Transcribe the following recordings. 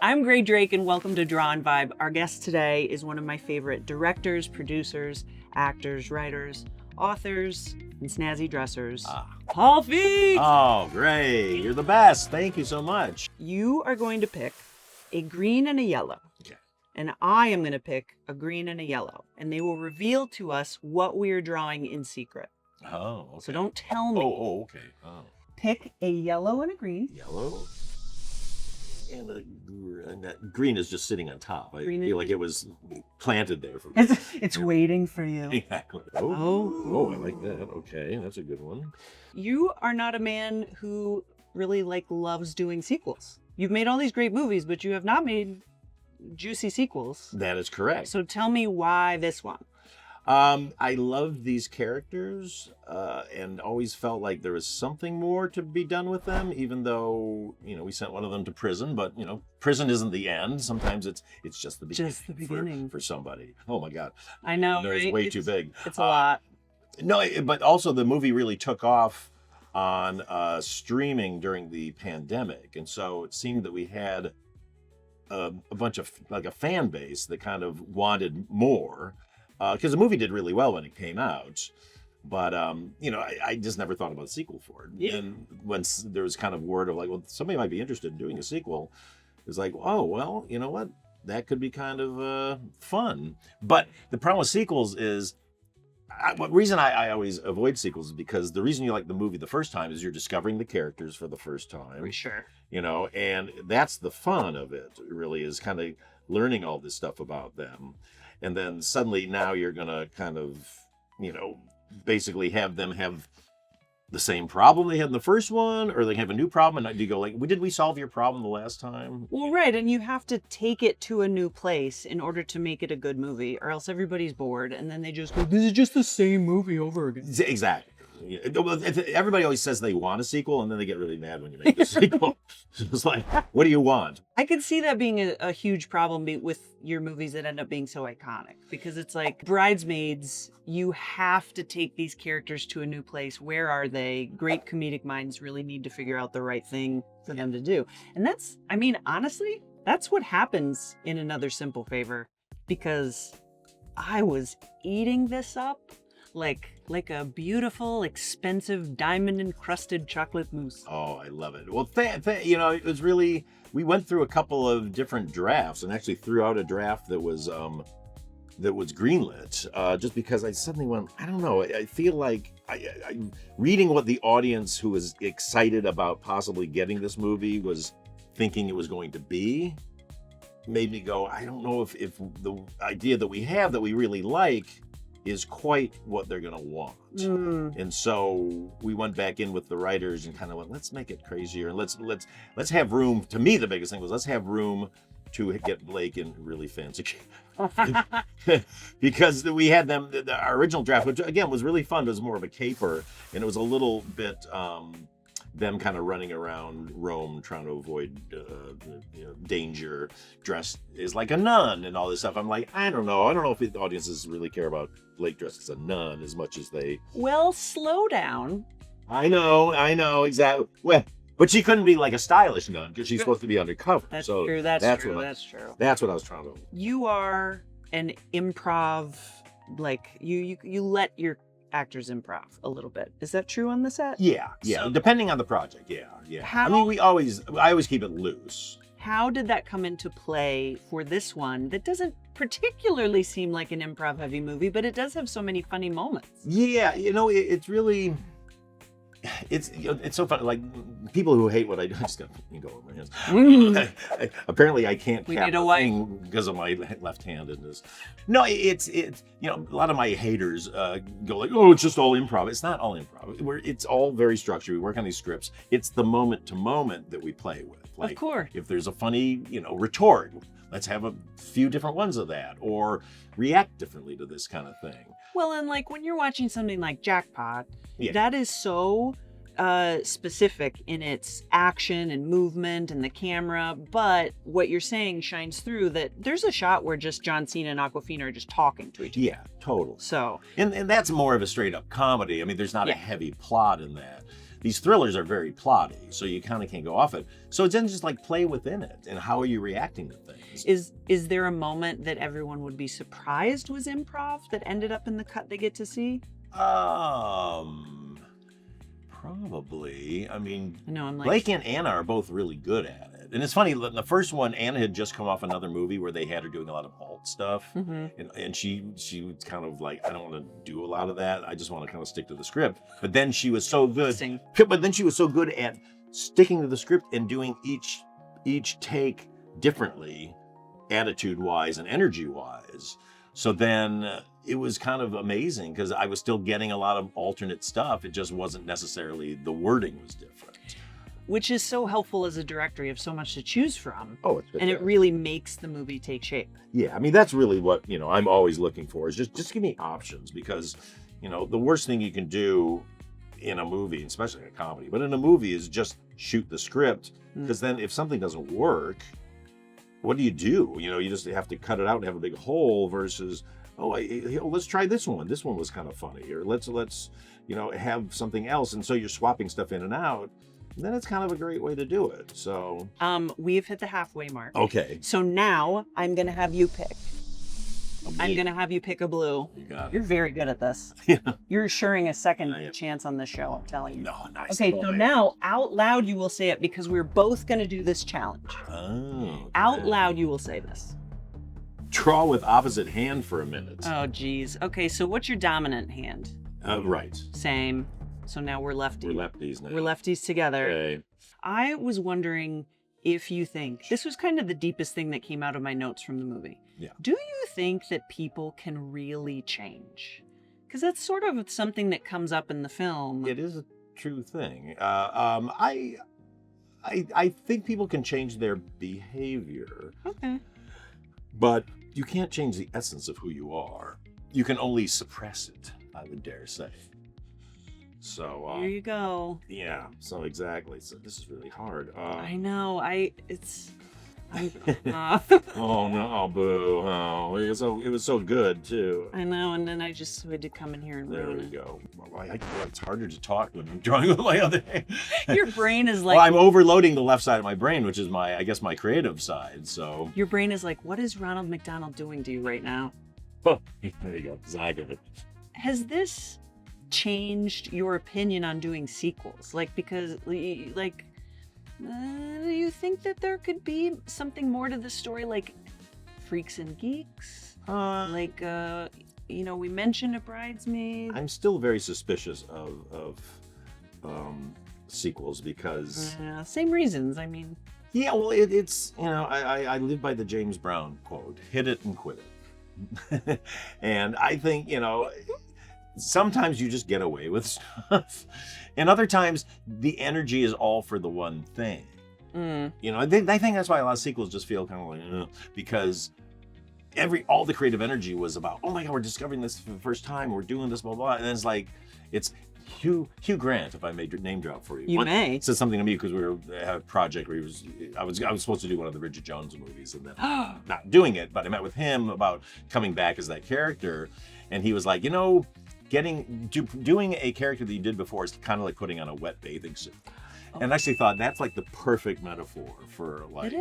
I'm Grae Drake and welcome to Draw and Vibe. Our guest today is one of my favorite directors, producers, actors, writers, authors, and snazzy dressers, Paul Feig. Oh, great. You're the best. Thank you so much. You are going to pick a green and a yellow. Okay. And I am going to pick a green and a yellow. And they will reveal to us what we are drawing in secret. Oh, okay. So don't tell me. Okay. Oh. Pick a yellow and a green. Yellow. And that green is just sitting on top. I feel like it was planted there for me. It's waiting for you. Exactly. Oh, I like that. Okay, that's a good one. You are not a man who really loves doing sequels. You've made all these great movies, but you have not made juicy sequels. That is correct. So tell me why this one. I loved these characters and always felt like there was something more to be done with them, even though, we sent one of them to prison, but, prison isn't the end. Sometimes it's just the beginning. Just the beginning. For somebody. Oh my God. I know, It's right? way too big. It's a lot. No, but also the movie really took off on streaming during the pandemic. And so it seemed that we had a bunch of, a fan base that kind of wanted more. Because the movie did really well when it came out, but I just never thought about a sequel for it. Yeah. And when there was kind of word of somebody might be interested in doing a sequel, it was like, oh well, you know what, that could be kind of fun. But the problem with sequels is, the reason I always avoid sequels is because the reason you like the movie the first time is you're discovering the characters for the first time. For sure. And that's the fun of it. Really, is kind of learning all this stuff about them. And then suddenly now you're going to kind of, basically have them have the same problem they had in the first one, or they have a new problem. And you go did we solve your problem the last time? Well, right. And you have to take it to a new place in order to make it a good movie, or else everybody's bored. And then they just go, this is just the same movie over again. Exactly. Everybody always says they want a sequel, and then they get really mad when you make the sequel. It's like, what do you want? I could see that being a huge problem with your movies that end up being so iconic, because it's like Bridesmaids, you have to take these characters to a new place. Where are they? Great comedic minds really need to figure out the right thing for them to do. And honestly, that's what happens in Another Simple Favor, because I was eating this up like a beautiful, expensive, diamond-encrusted chocolate mousse. Oh, I love it. Well, it was really, we went through a couple of different drafts and actually threw out a draft that was greenlit, just because I suddenly went, I don't know, I feel like I reading what the audience who was excited about possibly getting this movie was thinking it was going to be, made me go, I don't know if the idea that we have that we really like is quite what they're going to want. And so we went back in with the writers and kind of went, let's make it crazier, and let's have room. To me, the biggest thing was, let's have room to get Blake in really fancy because we had them, our original draft, which again was really fun, was more of a caper, and it was a little bit them kind of running around Rome trying to avoid danger, dressed as like a nun and all this stuff. I'm like, I don't know if the audiences really care about Blake dressed as a nun as much as they... Well, slow down. I know, exactly. Well, but she couldn't be like a stylish nun because she's supposed to be undercover. That's so true, that's true. That's what I was trying to... You are an improv, you let your actors improv a little bit. Is that true on the set? Yeah. So, depending on the project, yeah. I always keep it loose. How did that come into play for this one that doesn't particularly seem like an improv heavy movie, but it does have so many funny moments? Yeah, it's really... It's so funny. Like, people who hate what I do, I just got to go over my hands. Apparently, I can't cap a thing because of my left-handedness. No, it's a lot of my haters go like, oh, it's just all improv. It's not all improv. It's all very structured. We work on these scripts. It's the moment to moment that we play with. Like, of course. If there's a funny, retort, let's have a few different ones of that, or react differently to this kind of thing. Well, and when you're watching something like Jackpot, yeah, that is so specific in its action and movement and the camera, but what you're saying shines through, that there's a shot where just John Cena and Awkwafina are just talking to each other. Yeah, totally. So, and that's more of a straight up comedy. I mean, there's not a heavy plot in that. these thrillers are very plotty, so you kind of can't go off it. So it's then just like play within it, and how are you reacting to things? Is there a moment that everyone would be surprised was improv that ended up in the cut they get to see? Probably. I mean, No, I'm like, Blake and Anna are both really good at it. And it's funny, the first one, Anna had just come off another movie where they had her doing a lot of alt stuff. And she was kind of like, I don't want to do a lot of that. I just want to kind of stick to the script. But then she was so good. But then she was so good at sticking to the script and doing each take differently, attitude-wise and energy-wise. So then it was kind of amazing because I was still getting a lot of alternate stuff. It just wasn't necessarily, the wording was different. which is so helpful as a director. You have so much to choose from. Oh, it's and it really makes the movie take shape. Yeah, I mean, that's really what, I'm always looking for is just give me options, because, the worst thing you can do in a movie, especially a comedy, but in a movie, is just shoot the script, because then if something doesn't work, what do? You just have to cut it out and have a big hole versus, let's try this one. This one was kind of funny, or let's have something else. And so you're swapping stuff in and out. And then it's kind of a great way to do it. So we've hit the halfway mark. Okay. So now I'm gonna have you pick. I'm gonna have you pick a blue. You got it. You're very good at this. Yeah. You're assuring a second chance on this show, I'm telling you. No, nice. Okay, so now out loud you will say it, because we're both gonna do this challenge. Oh. Out loud you will say this. Draw with opposite hand for a minute. Oh geez. Okay, so what's your dominant hand? Right. Same. So now we're lefty. We're lefties now. We're lefties together. Okay. I was wondering if you think, this was kind of the deepest thing that came out of my notes from the movie. Yeah. Do you think that people can really change? Because that's sort of something that comes up in the film. It is a true thing. I think people can change their behavior. Okay. But you can't change the essence of who you are. You can only suppress it, I would dare say. So Here you go. Yeah. So exactly. So this is really hard. I know. Oh no, boo! Oh, it was so good too. I know, and then I just had to come in here and There ruin we it. go. Well, it's harder to talk when I'm drawing with my other hand. Your brain is like. Well, I'm overloading the left side of my brain, which is my creative side. So. Your brain is like, what is Ronald McDonald doing to you right now? There you go. Exactly. Has this changed your opinion on doing sequels? Do you think that there could be something more to the story, like Freaks and Geeks? We mentioned a Bridesmaid. I'm still very suspicious of sequels because same reasons. I mean, yeah, well, it's I live by the James Brown quote: "Hit it and quit it." And I think sometimes you just get away with stuff, and other times the energy is all for the one thing. I think that's why a lot of sequels just feel kind of like because all the creative energy was about, oh my God, we're discovering this for the first time, we're doing this, blah blah, and then it's like it's Hugh Grant, if I may name drop for you. You may. Said something to me because we had a project where I was supposed to do one of the Bridget Jones movies, and then not doing it, but I met with him about coming back as that character, and he was like, doing a character that you did before is kind of like putting on a wet bathing suit. And I actually thought that's like the perfect metaphor for like,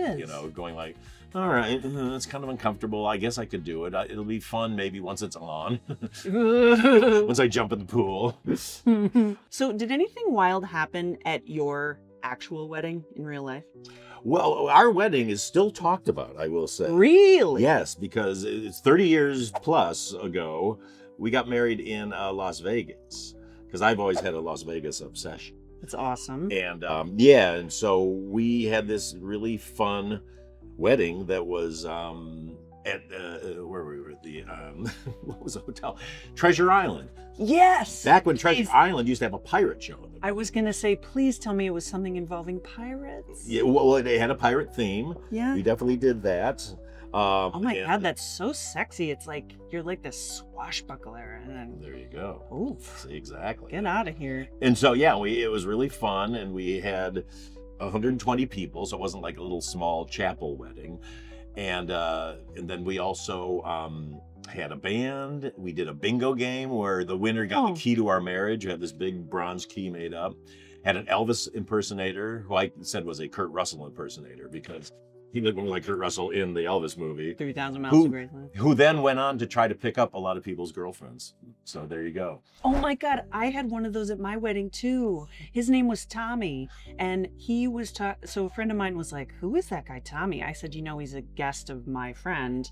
going like, all right, it's kind of uncomfortable. I guess I could do it. It'll be fun maybe once it's on. Once I jump in the pool. So did anything wild happen at your actual wedding in real life? Well, our wedding is still talked about, I will say. Really? Yes, because it's 30 years plus ago. We got married in Las Vegas because I've always had a Las Vegas obsession. That's awesome. And and so we had this really fun wedding that was at where we were at the what was the hotel? Treasure Island. Yes. Back when Treasure Island used to have a pirate show. I was gonna say, please tell me it was something involving pirates. Yeah, well, they had a pirate theme. Yeah. We definitely did that. Oh my God, that's so sexy. It's like you're like this swashbuckler, and then there you go. Oof. See, exactly. Get out of here. And so it was really fun, and we had 120 people, so it wasn't like a little small chapel wedding. And then we also had a band. We did a bingo game where the winner got the key to our marriage. We had this big bronze key made up. had an Elvis impersonator, who I said was a Kurt Russell impersonator because he looked more like Kurt Russell in the Elvis movie. 3,000 Miles to Graceland. Who then went on to try to pick up a lot of people's girlfriends. So there you go. Oh my God, I had one of those at my wedding too. His name was Tommy, and he was, so a friend of mine was like, who is that guy, Tommy? I said, he's a guest of my friend.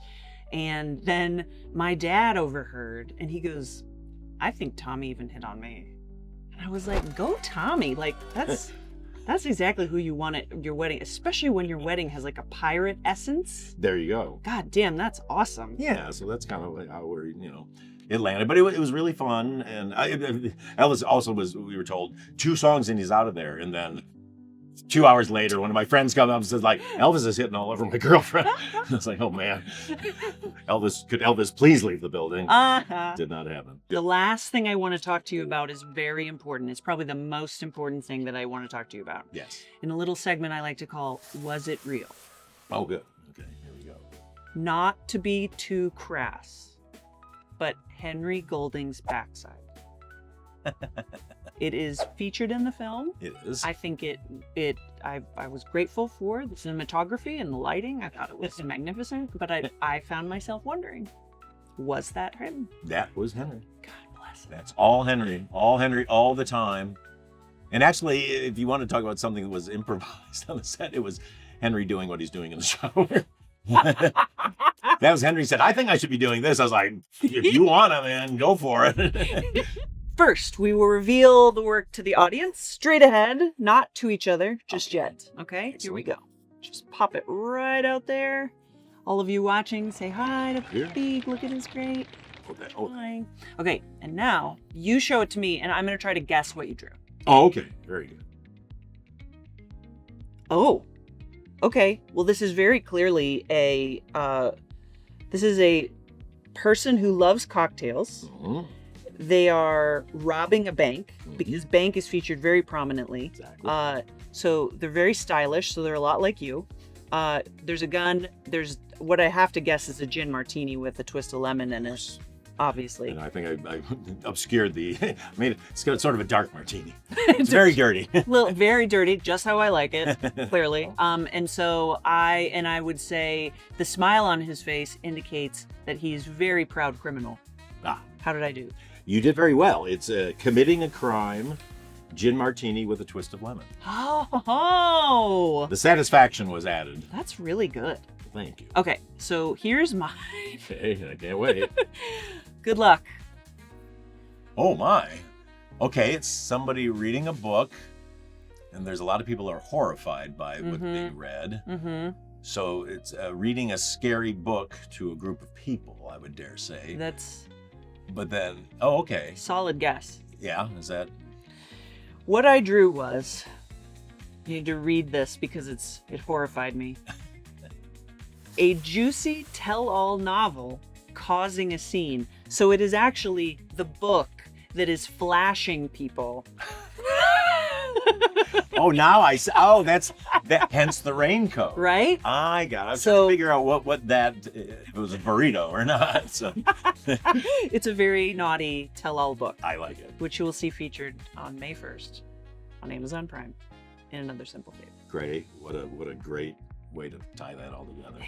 And then my dad overheard, and he goes, I think Tommy even hit on me. And I was like, go Tommy, like that's exactly who you want at your wedding, especially when your wedding has like a pirate essence. There you go. God damn, that's awesome. Yeah, so that's kind of how we're, it landed. But it was really fun. And Elvis also was, we were told, 2 songs and he's out of there. And then 2 hours later, one of my friends comes up and says, like, Elvis is hitting all over my girlfriend. I was like, oh man. Could Elvis please leave the building? Did not happen. The last thing I want to talk to you about is very important. It's probably the most important thing that I want to talk to you about. Yes. In a little segment I like to call, Was It Real? Oh, good. Okay, here we go. Not to be too crass, but Henry Golding's backside. It is featured in the film. It is. I think I was grateful for the cinematography and the lighting. I thought it was magnificent, but I found myself wondering, was that him? That was Henry. God bless him. That's all Henry, all the time. And actually, if you want to talk about something that was improvised on the set, it was Henry doing what he's doing in the shower. That was Henry said, I think I should be doing this. I was like, if you want to, man, go for it. First, we will reveal the work to the audience, straight ahead, not to each other just yet. Okay, here we go. Just pop it right out there. All of you watching, say hi to Feig. Look at his great. Hi. Okay, and now you show it to me, and I'm going to try to guess what you drew. Oh, okay. Very good. Oh, okay. Well, this is very clearly a person who loves cocktails. Mm-hmm. They are robbing a bank because bank is featured very prominently. Exactly. So they're very stylish. So they're a lot like you. There's a gun. There's what I have to guess is a gin martini with a twist of lemon in it, obviously. And I think I obscured made it. It's got sort of a dark martini. It's very dirty. Very dirty, just how I like it, clearly. And so I would say the smile on his face indicates that he's a very proud criminal. How did I do? You did very well. It's committing a crime, gin martini with a twist of lemon. Oh! The satisfaction was added. That's really good. Thank you. Okay, so here's mine. Okay, I can't wait. Good luck. Oh my. Okay, it's somebody reading a book, and there's a lot of people who are horrified by what they read. Mm-hmm. So it's reading a scary book to a group of people, I would dare say. But then, okay. Solid guess. Yeah, is that? What I drew was, you need to read this because it horrified me. A juicy tell-all novel causing a scene. So it is actually the book that is flashing people. That's hence the raincoat. Right? I got it. I was trying to figure out what that, if it was a burrito or not. So. It's a very naughty tell-all book. I like it. Which you will see featured on May 1st on Amazon Prime in Another Simple Fate. Great. What a great way to tie that all together.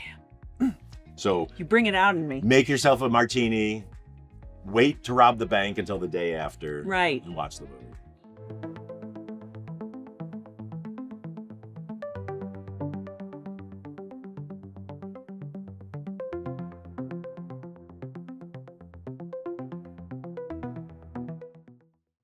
Damn. So you bring it out in me. Make yourself a martini. Wait to rob the bank until the day after. Right. And watch the movie.